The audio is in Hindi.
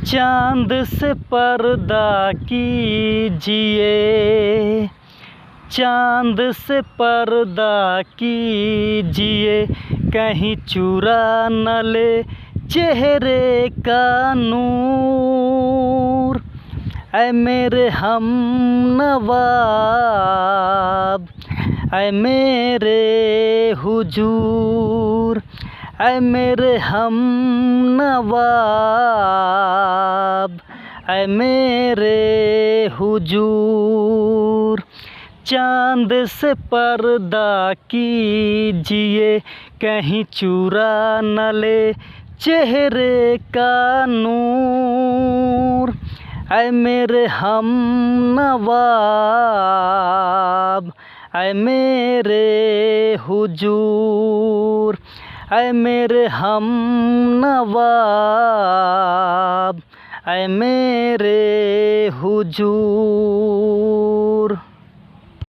चाँद से पर्दा कीजिए, चाँद से पर्दा कीजिए, कहीं चुरा न ले चेहरे का नूर। ऐ मेरे हमनवाब, ऐ मेरे हुजूर, ऐ मेरे हमनवाब, ऐ मेरे हुजूर। चाँद से पर्दा कीजिए, कहीं चुरा न ले चेहरे का नूर। ऐ मेरे हमनवाब, ऐ मेरे हुजूर, ऐ मेरे हमनवाब, ऐ मेरे हुजूर।